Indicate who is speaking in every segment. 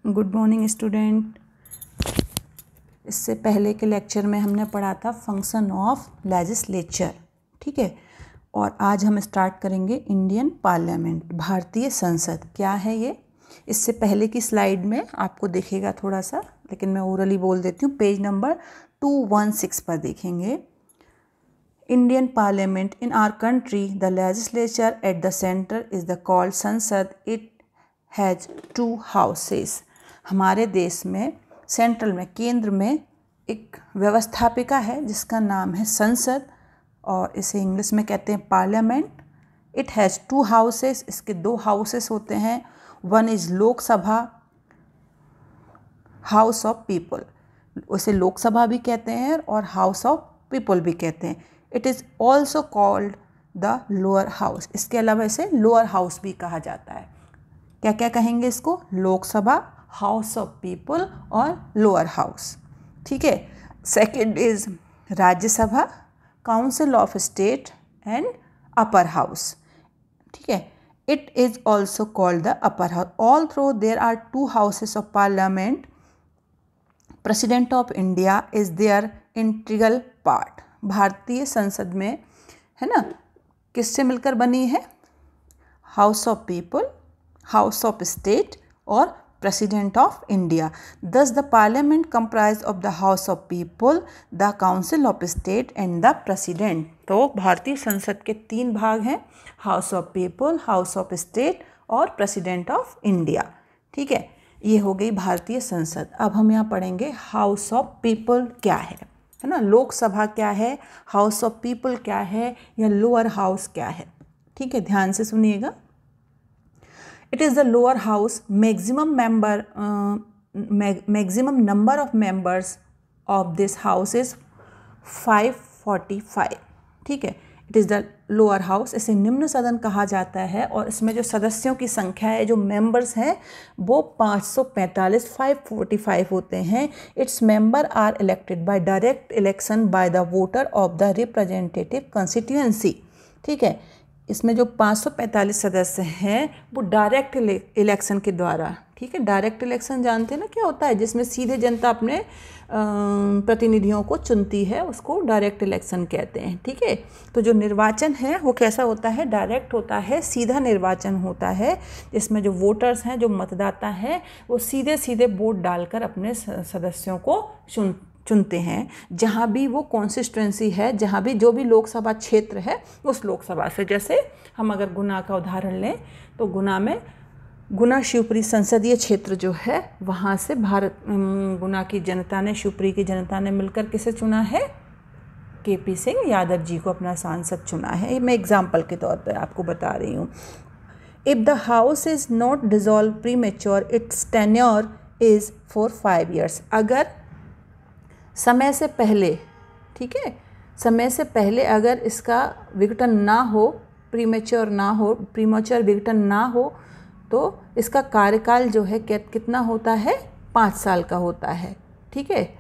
Speaker 1: Good morning student. इससे पहले के लेक्चर में हमने पढ़ा था फंक्शन ऑफ लेजिस्लेचर, ठीक है। और आज हम स्टार्ट करेंगे इंडियन पार्लियामेंट, भारतीय संसद क्या है ये। इससे पहले की स्लाइड में आपको दिखेगा थोड़ा सा, लेकिन मैं ओरली बोल देती हूँ। पेज नंबर 216 पर देखेंगे। Indian parliament in our country, the legislature at the centre is the called Sansad. It has 2 houses. हमारे देश में सेंट्रल में, केंद्र में एक व्यवस्थापिका है जिसका नाम है संसद, और इसे इंग्लिश में कहते हैं पार्लियामेंट। It has 2 houses. इसके 2 हाउसेस होते हैं। One is Lok Sabha, house of people, उसे लोकसभा भी कहते हैं और हाउस ऑफ पीपल भी कहते हैं। It is also called the lower house. इसके अलावा इसे लोअर हाउस भी कहा जाता है। क्या क्या कहेंगे इसको? लोकसभा, हाउस ऑफ पीपल और लोअर हाउस, ठीक है। Second is Rajya Sabha, council of state and upper house, ठीक है। It is also called the upper house. All through there are 2 houses of parliament. President of India is there integral part. भारतीय संसद में, है ना, किससे मिलकर बनी है? House of people, house of state और president of India. Thus the parliament comprised of the house of people, the council of state and the president। तो भारतीय संसद के 3 भाग हैं, House of people, house of state और president of India, ठीक है। ये हो गई भारतीय संसद। अब हम यहाँ पढ़ेंगे हाउस ऑफ पीपल क्या है ना। लोकसभा क्या है, हाउस ऑफ पीपल क्या है, या लोअर हाउस क्या है, ठीक है। ध्यान से सुनिएगा। It is the lower house. Maximum number of members of this house is 545, ठीक है। It is the lower house. इसे निम्न सदन कहा जाता है और इसमें जो सदस्यों की संख्या है, जो मेंबर्स हैं, वो 545 होते हैं। Its member are elected by direct election by the voter of the representative constituency, ठीक है। इसमें जो 545 सदस्य हैं वो डायरेक्ट इलेक्शन के द्वारा, ठीक है। डायरेक्ट इलेक्शन जानते हैं ना क्या होता है, जिसमें सीधे जनता अपने प्रतिनिधियों को चुनती है, उसको डायरेक्ट इलेक्शन कहते हैं, ठीक है। तो जो निर्वाचन है वो कैसा होता है? डायरेक्ट होता है, सीधा निर्वाचन होता है, जिसमें जो वोटर्स हैं, जो मतदाता हैं, वो सीधे सीधे वोट डालकर अपने सदस्यों को चुनते हैं। जहाँ भी वो कॉन्स्टिट्यूंसी है, जहाँ भी जो भी लोकसभा क्षेत्र है, उस लोकसभा से, जैसे हम अगर गुना का उदाहरण लें तो गुना में गुना शिवपुरी संसदीय क्षेत्र जो है, वहाँ से गुना की जनता ने, शिवपुरी की जनता ने मिलकर किसे चुना है? KP सिंह यादव जी को अपना सांसद चुना है। ये मैं एग्जाम्पल के तौर पर आपको बता रही हूँ। If the house is not dissolve premature, it's tenure is for 5 years। अगर समय से पहले, ठीक है, समय से पहले अगर इसका विघटन ना हो, प्रीमेच्योर विघटन ना हो, तो इसका कार्यकाल जो है कितना होता है? 5 साल का होता है, ठीक है।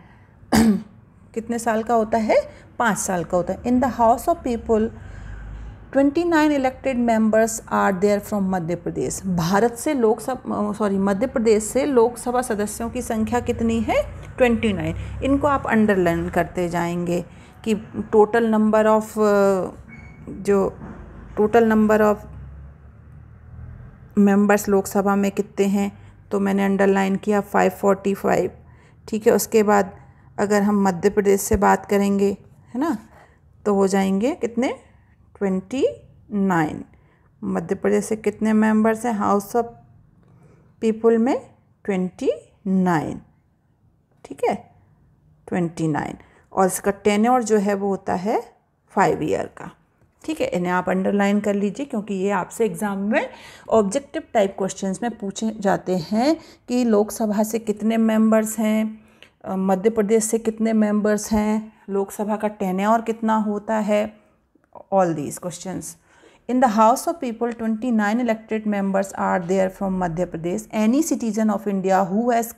Speaker 1: कितने साल का होता है? 5 साल का होता है। In the house of people 29 elected members are there from Madhya Pradesh. Madhya Pradesh से लोकसभा सदस्यों की संख्या कितनी है? 29। इनको आप अंडरलाइन करते जाएंगे कि total number of members Lok Sabha में कितने हैं, तो मैंने अंडरलाइन किया 545, ठीक है। उसके बाद अगर हम मध्य प्रदेश से बात करेंगे, है ना, तो हो जाएंगे कितने? 29। मध्य प्रदेश से कितने मेंबर्स हैं हाउस ऑफ पीपल में? 29, ठीक है, 29। और इसका टेन्योर जो है वो होता है 5 year का, ठीक है। इन्हें आप अंडरलाइन कर लीजिए, क्योंकि ये आपसे एग्जाम में ऑब्जेक्टिव टाइप क्वेश्चंस में पूछे जाते हैं कि लोकसभा से कितने मेंबर्स हैं, मध्य प्रदेश से कितने मेंबर्स हैं, लोकसभा का टेन्योर कितना होता है। All these questions. In the House of People, 29 elected members are there from Madhya Pradesh. Any citizen of India who has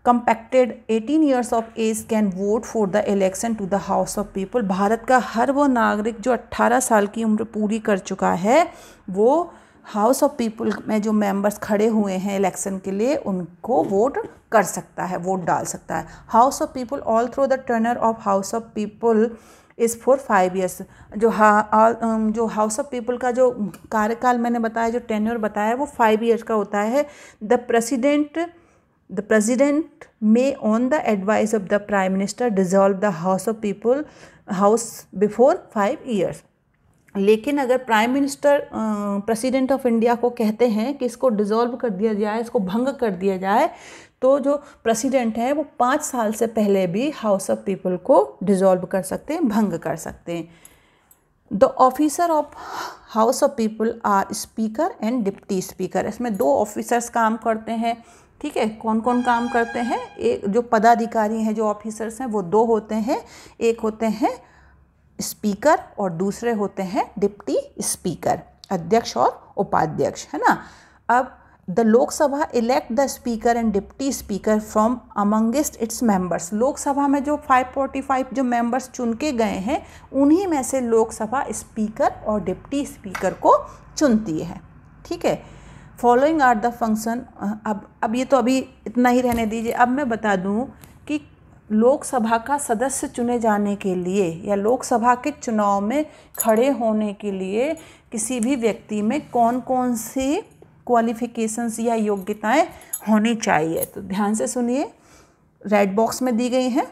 Speaker 1: compacted 18 years of age can vote for the election to the House of People। Bharat का हर वो नागरिक जो 18 साल की उम्र पूरी कर चुका है, वो हाउस ऑफ पीपल में जो मेंबर्स खड़े हुए हैं इलेक्शन के लिए उनको वोट कर सकता है, वोट डाल सकता है। House of people all through the Turner of House of People is for 5 years. जो हाउस ऑफ पीपल का जो कार्यकाल मैंने बताया, जो टेन्योर बताया, वो 5 ईयर्स का होता है। The president may on the advice of the prime minister dissolve the house before 5 years। लेकिन अगर prime minister president of India को कहते हैं कि इसको डिज़ोल्व कर दिया जाए, इसको भंग कर दिया जाए, तो जो प्रेसिडेंट है वो 5 साल से पहले भी हाउस ऑफ पीपल को डिज़ोल्व कर सकते हैं, भंग कर सकते हैं। The officer of House of People are speaker and deputy speaker. इसमें 2 ऑफिसर्स काम करते हैं, ठीक है। कौन कौन काम करते हैं? एक जो पदाधिकारी हैं, जो ऑफिसर्स हैं, वो 2 होते हैं। एक होते हैं स्पीकर और दूसरे होते हैं डिप्टी स्पीकर, अध्यक्ष और उपाध्यक्ष, है ना। अब the Lok Sabha elect the speaker and deputy speaker from amongst its members. Lok Sabha में जो 545 जो मेंबर्स चुन के गए हैं, उन्हीं में से लोकसभा स्पीकर और डिप्टी स्पीकर को चुनती है, ठीक है। Following are the function. अब ये तो अभी इतना ही रहने दीजिए। अब मैं बता दूं कि लोकसभा का सदस्य चुने जाने के लिए या लोकसभा के चुनाव में खड़े होने के लिए किसी भी व्यक्ति में कौन कौन सी क्वालिफिकेशंस या योग्यताएं होनी चाहिए। तो ध्यान से सुनिए, रेड बॉक्स में दी गई हैं।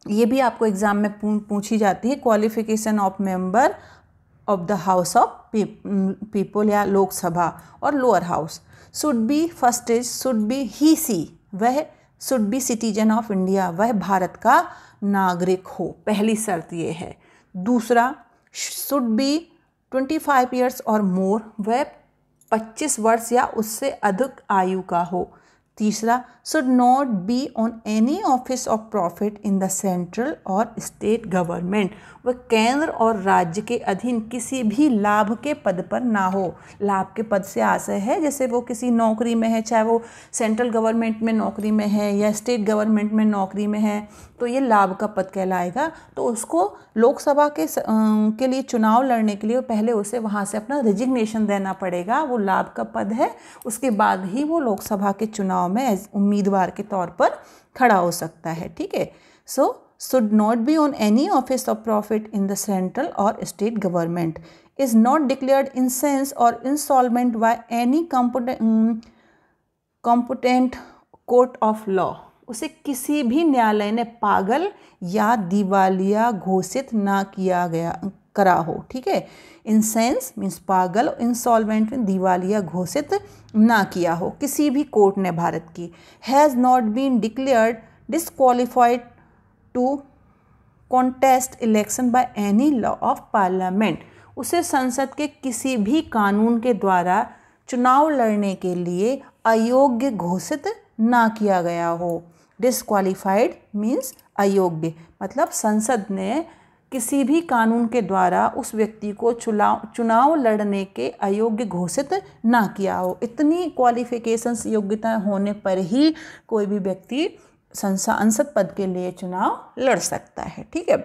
Speaker 1: ये भी आपको एग्ज़ाम में पूछी जाती है। Qualification of member of the house of people या लोकसभा और lower house. Should be, first is should be he she, वह should be citizen of India, वह भारत का नागरिक हो, पहली शर्त ये है। दूसरा, शुड बी 25 ईयर्स और मोर, वह 25 वर्ष या उससे अधिक आयु का हो। तीसरा, should not be on any office of profit in the central और स्टेट गवर्नमेंट, वह केंद्र और राज्य के अधीन किसी भी लाभ के पद पर ना हो। लाभ के पद से आशय है जैसे वो किसी नौकरी में है, चाहे वो सेंट्रल गवर्नमेंट में नौकरी में है या स्टेट गवर्नमेंट में नौकरी में है, तो ये लाभ का पद कहलाएगा। तो उसको लोकसभा के लिए चुनाव लड़ने के लिए पहले उसे वहाँ से अपना रेजिग्नेशन देना पड़ेगा, वो लाभ का पद है। उसके बाद ही वो लोकसभा के चुनाव में उम्मीदवार के तौर पर खड़ा हो सकता है, ठीक है। सो should not be on any office of profit in the central or state government, is not declared insane or insolvent by any competent court of law। उसे किसी भी न्यायालय ने पागल या दिवालिया घोषित ना करा हो, ठीक है। इंसेंस मीन्स पागल, इंसॉल्वेंट में दिवालिया घोषित ना किया हो किसी भी कोर्ट ने भारत की। Has not been declared disqualified to contest election by any law of parliament, उसे संसद के किसी भी कानून के द्वारा चुनाव लड़ने के लिए अयोग्य घोषित ना किया गया हो। डिसक्वालिफाइड मीन्स अयोग्य, मतलब संसद ने किसी भी कानून के द्वारा उस व्यक्ति को चुनाव लड़ने के अयोग्य घोषित ना किया हो। इतनी क्वालिफिकेशंस, योग्यताएं होने पर ही कोई भी व्यक्ति संसद पद के लिए चुनाव लड़ सकता है, ठीक है।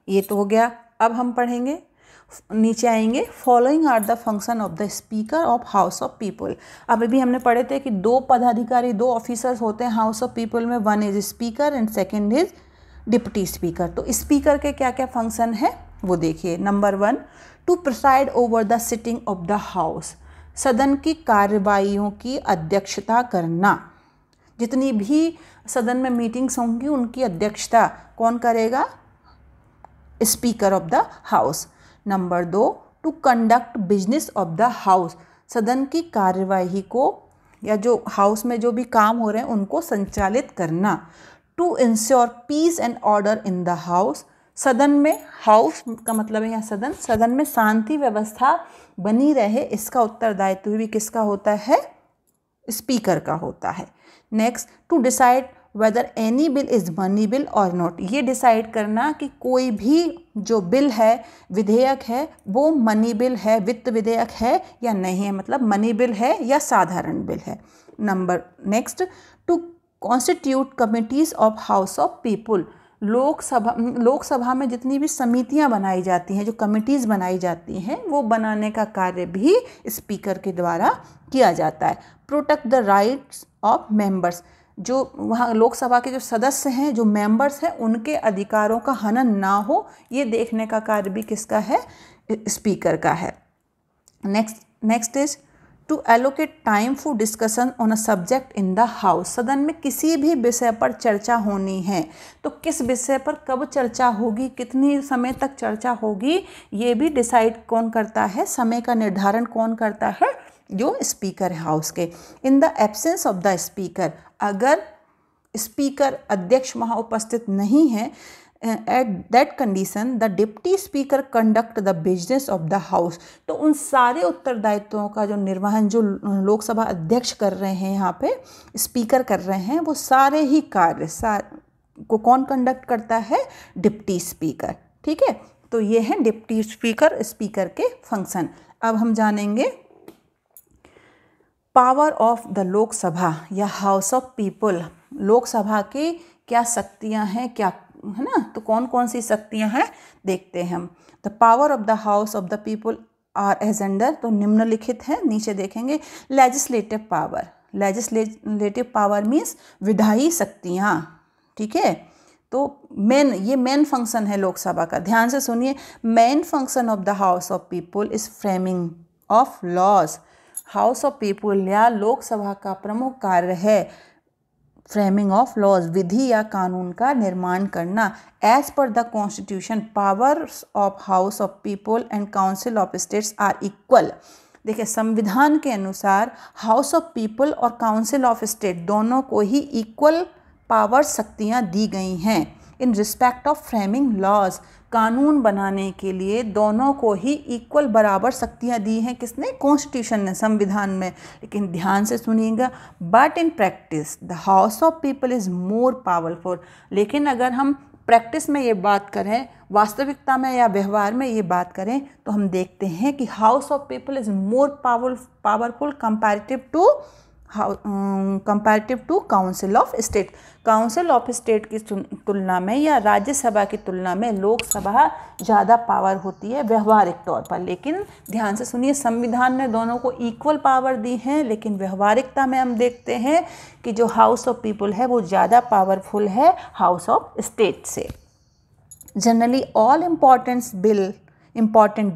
Speaker 1: ये तो हो गया। अब हम पढ़ेंगे, नीचे आएंगे, following are the function of the speaker of House of People. अब अभी हमने पढ़े थे कि 2 पदाधिकारी, 2 ऑफिसर्स होते हैं हाउस ऑफ पीपल में, one is speaker and second is deputy speaker. तो स्पीकर के क्या क्या फंक्शन है वो देखिए। Number 1, to preside over the sitting of the house, सदन की कार्यवाहियों की अध्यक्षता करना। जितनी भी सदन में मीटिंग्स होंगी उनकी अध्यक्षता कौन करेगा? Speaker of the house. Number 2, to conduct business of the house, सदन की कार्यवाही को या जो हाउस में जो भी काम हो रहे हैं उनको संचालित करना। To ensure peace and order in the house, सदन में, हाउस का मतलब है यहाँ सदन में शांति व्यवस्था बनी रहे, इसका उत्तरदायित्व भी किसका होता है? स्पीकर का होता है। Next, to decide whether any bill is money bill और नॉट, ये डिसाइड करना कि कोई भी जो बिल है, विधेयक है, वो मनी बिल है, वित्त विधेयक है या नहीं है, मतलब मनी बिल है या साधारण बिल है। Next, to constitute committees of House of People, Lok Sabha में जितनी भी समितियां बनाई जाती हैं, जो कमिटीज़ बनाई जाती हैं, वो बनाने का कार्य भी स्पीकर के द्वारा किया जाता है। Protect the rights of members, जो वहाँ लोकसभा के जो सदस्य हैं, जो मेंबर्स हैं, उनके अधिकारों का हनन ना हो, ये देखने का कार्य भी किसका है? स्पीकर का है। Next is to allocate time for discussion on a subject in the house. सदन में किसी भी विषय पर चर्चा होनी है तो किस विषय पर कब चर्चा होगी, कितनी समय तक चर्चा होगी, ये भी डिसाइड कौन करता है? समय का निर्धारण कौन करता है? जो स्पीकर है हाउस के। In the absence of the speaker, अगर स्पीकर अध्यक्ष वहाँ उपस्थित नहीं है, at that condition the deputy speaker conduct the business of the house. तो उन सारे उत्तरदायित्वों का जो निर्वहन जो लोकसभा अध्यक्ष कर रहे हैं, यहाँ पे स्पीकर कर रहे हैं, वो सारे ही कार्य को कौन कंडक्ट करता है? Deputy speaker. ठीक है, तो ये है डिप्टी स्पीकर, स्पीकर के फंक्शन। अब हम जानेंगे पावर ऑफ द लोकसभा या हाउस ऑफ पीपल। लोकसभा की क्या शक्तियाँ हैं, क्या है ना, तो कौन कौन सी शक्तियां हैं देखते हैं हम। The power of the house of the People are as under, तो निम्नलिखित है, नीचे देखेंगे। Legislative power, legislative power means विधायी शक्तियां। ठीक है, तो ये मेन फंक्शन है लोकसभा का। ध्यान से सुनिए, main function of the house of People is framing of laws. House of people या लोकसभा का प्रमुख कार्य है फ्रेमिंग ऑफ लॉज, विधि या कानून का निर्माण करना। As per the constitution powers of House of People and Council of States are equal. देखिए, संविधान के अनुसार हाउस ऑफ पीपल और काउंसिल ऑफ स्टेट दोनों को ही इक्वल पावर शक्तियाँ दी गई हैं। In respect of framing laws, कानून बनाने के लिए दोनों को ही इक्वल बराबर शक्तियाँ दी हैं। किसने? कॉन्स्टिट्यूशन ने, संविधान में। लेकिन ध्यान से सुनिएगा, but in practice the house of People is more powerful. लेकिन अगर हम प्रैक्टिस में ये बात करें, वास्तविकता में या व्यवहार में ये बात करें, तो हम देखते हैं कि House of People is more powerful comparative to Council of State. Council of State की तुलना में या राज्यसभा की तुलना में लोकसभा ज़्यादा पावर होती है व्यवहारिक तौर पर। लेकिन ध्यान से सुनिए, संविधान ने दोनों को इक्वल पावर दी है, लेकिन व्यवहारिकता में हम देखते हैं कि जो हाउस ऑफ पीपल है वो ज़्यादा पावरफुल है हाउस ऑफ स्टेट से। Generally all important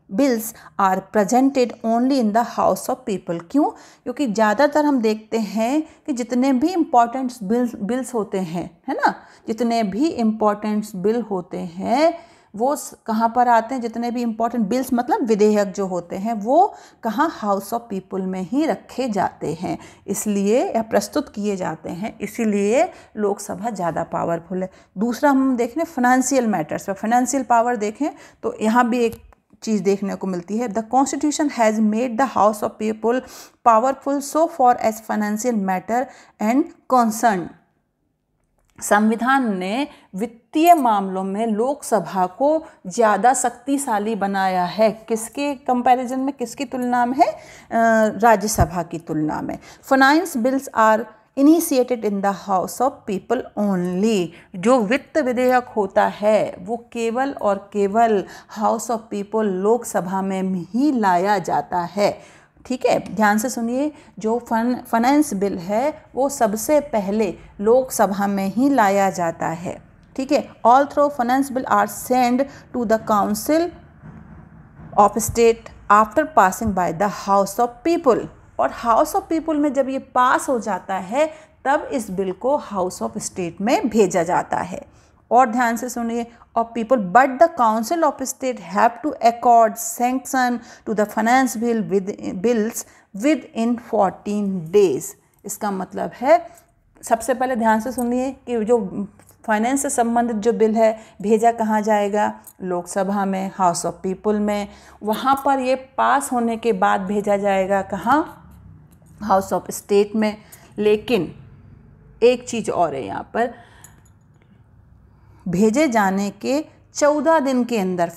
Speaker 1: bills are presented only in the house of People. क्यों? क्योंकि ज़्यादातर हम देखते हैं कि जितने भी इम्पॉर्टेंट बिल्स होते हैं, है ना, जितने भी इम्पॉर्टेंट बिल होते हैं वो कहाँ पर आते हैं? जितने भी इम्पॉर्टेंट बिल्स मतलब विधेयक जो होते हैं वो कहाँ? हाउस ऑफ पीपल में ही रखे जाते हैं, इसलिए या प्रस्तुत किए जाते हैं, इसीलिए लोकसभा ज़्यादा पावरफुल है। दूसरा हम देखें फाइनेंशियल मैटर्स पर, फाइनेंशियल पावर देखें तो यहाँ भी एक चीज़ देखने को मिलती है। The constitution has made the house of People powerful so far as financial matter and concern. संविधान ने वित्तीय मामलों में लोकसभा को ज़्यादा शक्तिशाली बनाया है। किसके कंपैरिजन में, किसकी तुलना में है? राज्यसभा की तुलना में। Finance bills are initiated in the house of People only. जो वित्त विधेयक होता है वो केवल और केवल हाउस ऑफ पीपल लोकसभा में ही लाया जाता है। ठीक है, ध्यान से सुनिए, जो फाइनेंस बिल है वो सबसे पहले लोकसभा में ही लाया जाता है। ठीक है, all through finance bill are send to the Council of State after passing by the house of people. और हाउस ऑफ पीपल में जब ये पास हो जाता है तब इस बिल को हाउस ऑफ स्टेट में भेजा जाता है। और ध्यान से सुनिए, of People but the Council of State have to accord sanction to the finance bills within 14 days. इसका मतलब है, सबसे पहले ध्यान से सुनिए कि जो फाइनेंस से संबंधित जो बिल है भेजा कहाँ जाएगा? लोकसभा में, हाउस ऑफ पीपल में। वहाँ पर ये पास होने के बाद भेजा जाएगा कहाँ? हाउस ऑफ स्टेट में। लेकिन एक चीज़ और है यहाँ पर, भेजे जाने के 14 दिन के अंदर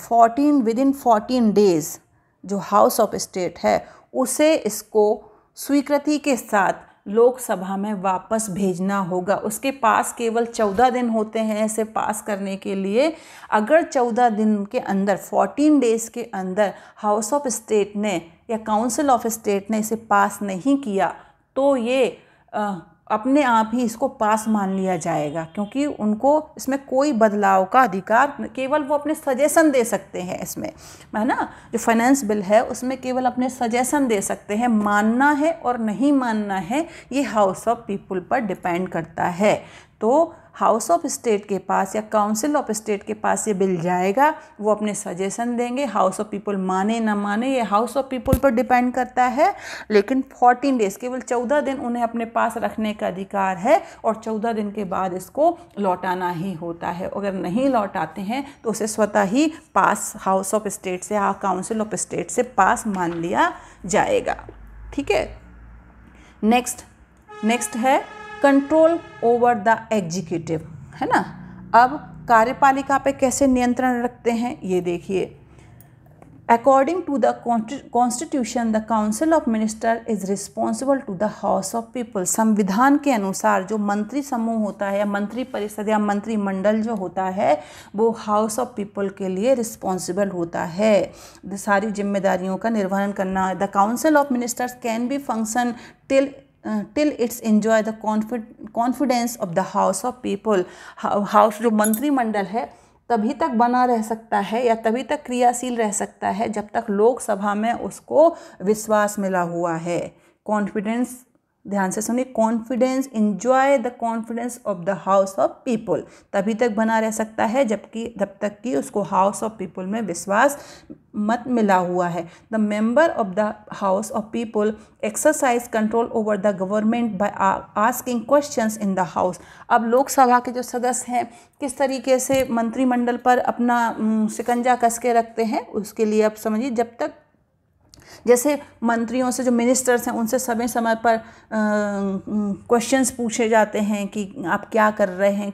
Speaker 1: विद इन 14 डेज जो हाउस ऑफ स्टेट है उसे इसको स्वीकृति के साथ लोकसभा में वापस भेजना होगा। उसके पास केवल 14 दिन होते हैं इसे पास करने के लिए। अगर 14 दिन के अंदर 14 डेज़ के अंदर हाउस ऑफ स्टेट ने या काउंसिल ऑफ स्टेट ने इसे पास नहीं किया तो ये अपने आप ही इसको पास मान लिया जाएगा, क्योंकि उनको इसमें कोई बदलाव का अधिकार, केवल वो अपने सजेशन दे सकते हैं इसमें, है ना। जो फाइनेंस बिल है उसमें केवल अपने सजेशन दे सकते हैं, मानना है और नहीं मानना है ये हाउस ऑफ पीपल पर डिपेंड करता है। तो हाउस ऑफ स्टेट के पास या काउंसिल ऑफ स्टेट के पास ये बिल जाएगा, वो अपने सजेशन देंगे, हाउस ऑफ पीपल माने ना माने ये हाउस ऑफ पीपल पर डिपेंड करता है। लेकिन 14 डेज़, केवल 14 दिन उन्हें अपने पास रखने का अधिकार है और 14 दिन के बाद इसको लौटाना ही होता है। अगर नहीं लौटाते हैं तो उसे स्वतः ही पास हाउस ऑफ स्टेट से या काउंसिल ऑफ स्टेट से पास मान लिया जाएगा। ठीक है। नेक्स्ट है कंट्रोल ओवर द एग्जीक्यूटिव, है ना। अब कार्यपालिका पे कैसे नियंत्रण रखते हैं ये देखिए। According to the constitution the Council of Minister is responsible to the house of People. संविधान के अनुसार जो मंत्री समूह होता है या मंत्री परिषद या मंत्रिमंडल जो होता है वो हाउस ऑफ पीपल के लिए रिस्पॉन्सिबल होता है, सारी जिम्मेदारियों का निर्वहन करना। The Council of ministers can be function till it's enjoy the confidence of the house of people। House जो मंत्रिमंडल है तभी तक बना रह सकता है या तभी तक क्रियाशील रह सकता है जब तक लोकसभा में उसको विश्वास मिला हुआ है। कॉन्फिडेंस, ध्यान से सुनिए, confidence, enjoy the confidence of the house of people, तभी तक बना रह सकता है जब तक कि उसको हाउस ऑफ पीपल में विश्वास मत मिला हुआ है। The member of the house of people exercise control over the government by asking questions in the house. अब लोकसभा के जो सदस्य हैं किस तरीके से मंत्रिमंडल पर अपना शिकंजा कस के रखते हैं, उसके लिए आप समझिए, जब तक जैसे मंत्रियों से, जो मिनिस्टर्स हैं उनसे समय समय पर क्वेश्चंस पूछे जाते हैं कि आप क्या कर रहे हैं,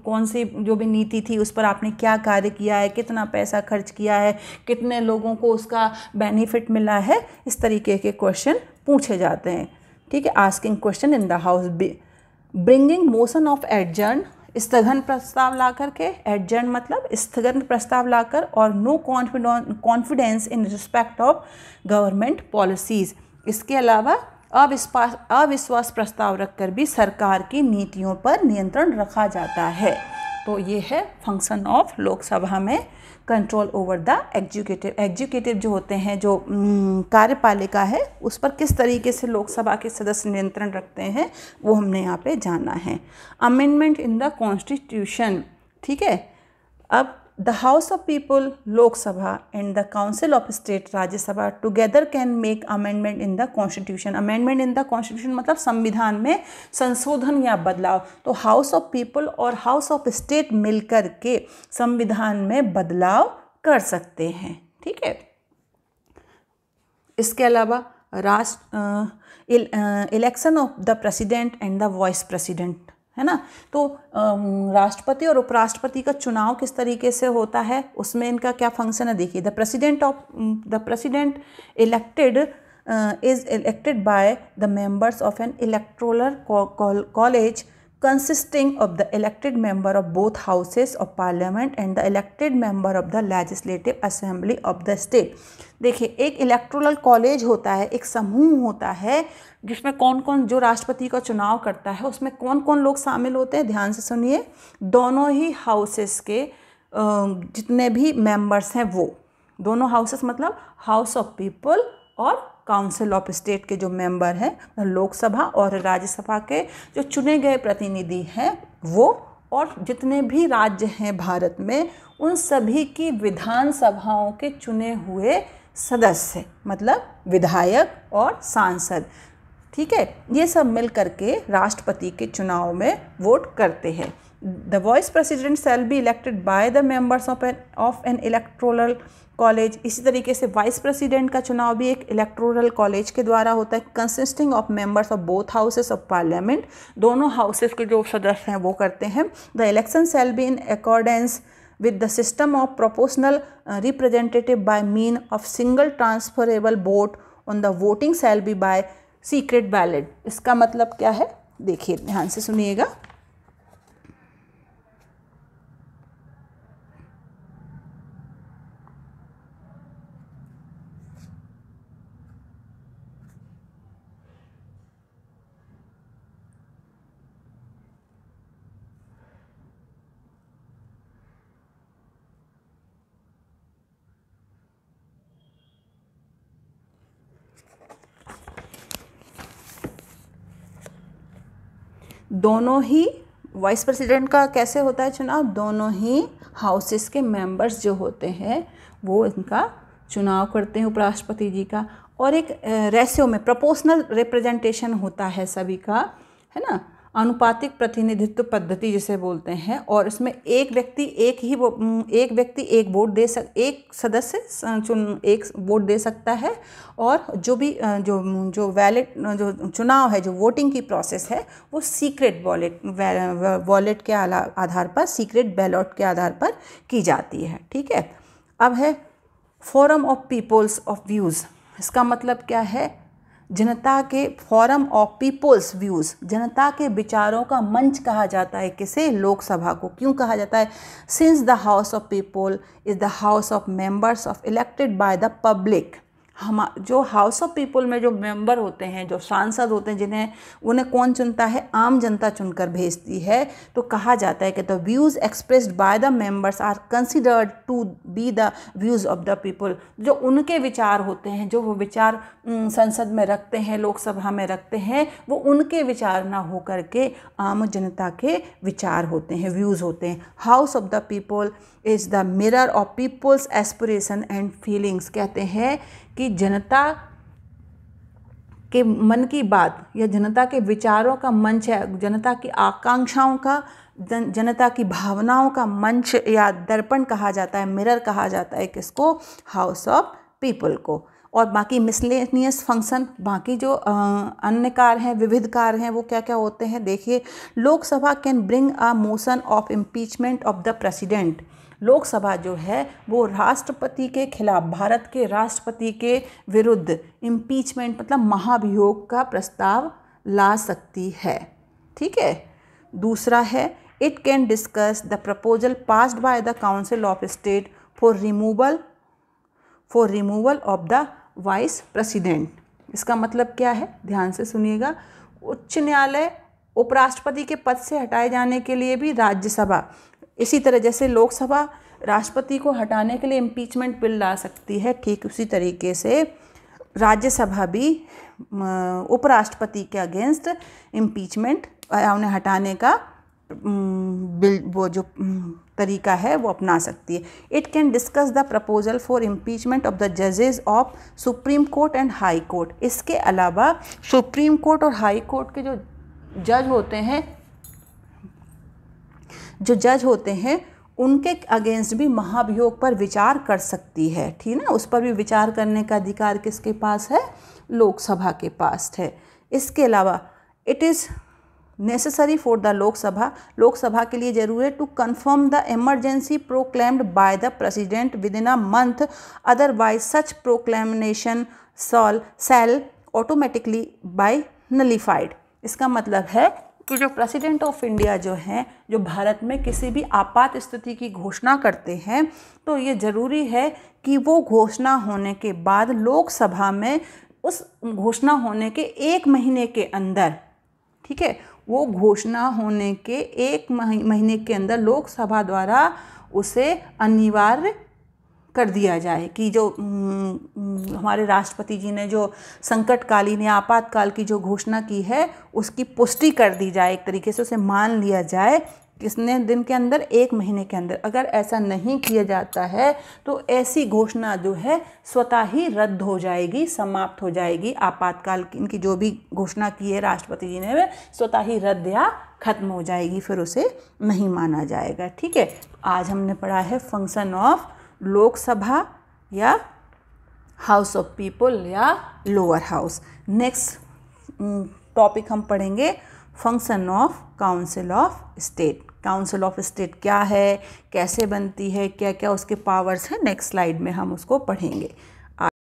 Speaker 1: कौन सी जो भी नीति थी उस पर आपने क्या कार्य किया है, कितना पैसा खर्च किया है, कितने लोगों को उसका बेनिफिट मिला है, इस तरीके के क्वेश्चन पूछे जाते हैं। ठीक है। Asking question in the house. Bringing motion of adjourn, स्थगन प्रस्ताव ला करके, एडजर्न मतलब स्थगन प्रस्ताव लाकर, और no confidence in respect of government policies. इसके अलावा अविश्वास प्रस्ताव रखकर भी सरकार की नीतियों पर नियंत्रण रखा जाता है। तो ये है फंक्शन ऑफ लोकसभा में control over the executive. Executive जो होते हैं, जो कार्यपालिका है, उस पर किस तरीके से लोकसभा के सदस्य नियंत्रण रखते हैं वो हमने यहाँ पे जाना है। Amendment in the constitution. ठीक है। अब the house of People Lok Sabha and the Council of state Rajya Sabha together can make amendment in the constitution. Amendment in the constitution मतलब संविधान में संशोधन या बदलाव। तो हाउस ऑफ पीपल और हाउस ऑफ स्टेट मिलकर के संविधान में बदलाव कर सकते हैं। ठीक है। इसके अलावा election of the president and the vice president, है ना। तो राष्ट्रपति और उपराष्ट्रपति का चुनाव किस तरीके से होता है, उसमें इनका क्या फंक्शन है देखिए। The president elected is elected by the members of N electoral college consisting of the elected member of both houses of parliament and the elected member of the legislative assembly of the state। देखिए, एक electoral college होता है, एक समूह होता है जिसमें कौन कौन, जो राष्ट्रपति का चुनाव करता है उसमें कौन कौन लोग शामिल होते हैं, ध्यान से सुनिए। दोनों ही हाउसेस के जितने भी मेंबर्स हैं वो, दोनों हाउसेस मतलब हाउस ऑफ पीपल और काउंसिल ऑफ स्टेट के जो मेंबर हैं, लोकसभा और राज्यसभा के जो चुने गए प्रतिनिधि हैं वो, और जितने भी राज्य हैं भारत में उन सभी की विधानसभाओं के चुने हुए सदस्य, मतलब विधायक और सांसद। ठीक है। ये सब मिल करके राष्ट्रपति के चुनाव में वोट करते हैं। The vice president shall be elected by the members of N electoral college. इसी तरीके से वाइस प्रेसिडेंट का चुनाव भी एक इलेक्टोरल कॉलेज के द्वारा होता है, consisting of members of both houses of parliament. दोनों हाउसेस के जो सदस्य हैं वो करते हैं। The election shall be in accordance with the system of proportional representative by mean of single transferable vote on the voting shall be by secret ballot. इसका मतलब क्या है, देखिए ध्यान से सुनिएगा। दोनों ही वाइस प्रेसिडेंट का कैसे होता है चुनाव, दोनों ही हाउसेस के मेंबर्स जो होते हैं वो इनका चुनाव करते हैं उपराष्ट्रपति जी का, और एक रेशियो में प्रोपोर्शनल रिप्रेजेंटेशन होता है सभी का, है ना, अनुपातिक प्रतिनिधित्व पद्धति जिसे बोलते हैं। और इसमें एक व्यक्ति एक वोट दे एक सदस्य एक वोट दे सकता है, और जो भी जो वैलेट जो चुनाव है, जो वोटिंग की प्रोसेस है, वो सीक्रेट वॉलेट के आधार पर, सीक्रेट बैलेट के आधार पर की जाती है। ठीक है। अब है forum of people's of views. इसका मतलब क्या है, जनता के फोरम ऑफ पीपल्स व्यूज़, जनता के विचारों का मंच कहा जाता है किसे, लोकसभा को। क्यों कहा जाता है, since the house of People is the house of members of elected by the public. हम जो हाउस ऑफ पीपल में जो मेंबर होते हैं, जो सांसद होते हैं, उन्हें कौन चुनता है, आम जनता चुनकर भेजती है। तो कहा जाता है कि the views expressed by the members are considered to be the views of the people. जो उनके विचार होते हैं, जो वो विचार संसद में रखते हैं, लोकसभा में रखते हैं, वो उनके विचार ना हो करके आम जनता के विचार होते हैं, व्यूज़ होते हैं। House of the People is the mirror of people's aspiration and feelings. कहते हैं कि जनता के मन की बात या जनता के विचारों का मंच है, जनता की आकांक्षाओं का, जनता की भावनाओं का मंच या दर्पण कहा जाता है, मिरर कहा जाता है किसको, हाउस ऑफ पीपल को। और बाकी मिसलेनियस फंक्शन, बाकी जो अन्य कार्य हैं, विविध कार्य हैं, वो क्या क्या होते हैं, देखिए। Lok Sabha can bring a motion of impeachment of the president. Lok Sabha जो है वो राष्ट्रपति के खिलाफ, भारत के राष्ट्रपति के विरुद्ध इम्पीचमेंट मतलब महाभियोग का प्रस्ताव ला सकती है। ठीक है। दूसरा है, it can discuss the proposal passed by the Council of state for removal of the vice president. इसका मतलब क्या है, ध्यान से सुनिएगा। उच्च न्यायालय उपराष्ट्रपति के पद से हटाए जाने के लिए भी राज्यसभा, इसी तरह जैसे लोकसभा राष्ट्रपति को हटाने के लिए इम्पीचमेंट बिल ला सकती है, ठीक उसी तरीके से राज्यसभा भी उपराष्ट्रपति के अगेंस्ट इम्पीचमेंट उन्हें हटाने का बिल, वो जो तरीका है वो अपना सकती है। It can discuss the proposal for impeachment of the जजेस of supreme court and high court. इसके अलावा सुप्रीम कोर्ट और हाई कोर्ट के जो जज होते हैं उनके अगेंस्ट भी महाभियोग पर विचार कर सकती है। ठीक ना, उस पर भी विचार करने का अधिकार किसके पास है, लोकसभा के पास है। इसके अलावा it is necessary for the Lok Sabha के लिए जरूरी है to confirm the emergency proclaimed by the president within a month, otherwise such proclamation shall automatically by nullified. इसका मतलब है कि जो प्रेसिडेंट ऑफ इंडिया जो हैं, जो भारत में किसी भी आपात स्थिति की घोषणा करते हैं, तो ये ज़रूरी है कि वो घोषणा होने के बाद लोकसभा में उस घोषणा होने के 1 महीने के अंदर, ठीक है, वो घोषणा होने के 1 महीने के अंदर लोकसभा द्वारा उसे अनिवार्य कर दिया जाए कि जो हमारे राष्ट्रपति जी ने जो संकटकालीन या आपातकाल की जो घोषणा की है उसकी पुष्टि कर दी जाए, एक तरीके से उसे मान लिया जाए कितने दिन के अंदर, 1 महीने के अंदर। अगर ऐसा नहीं किया जाता है तो ऐसी घोषणा जो है स्वतः ही रद्द हो जाएगी, समाप्त हो जाएगी। आपातकाल की इनकी जो भी घोषणा की है राष्ट्रपति जी ने, स्वतः ही रद्द या खत्म हो जाएगी, फिर उसे नहीं माना जाएगा। ठीक है, आज हमने पढ़ा है फंक्शन ऑफ लोकसभा या हाउस ऑफ पीपल या लोअर हाउस। नेक्स्ट टॉपिक हम पढ़ेंगे function of council of State. Council of state क्या है, कैसे बनती है, क्या क्या उसके पावर्स हैं, नेक्स्ट स्लाइड में हम उसको पढ़ेंगे।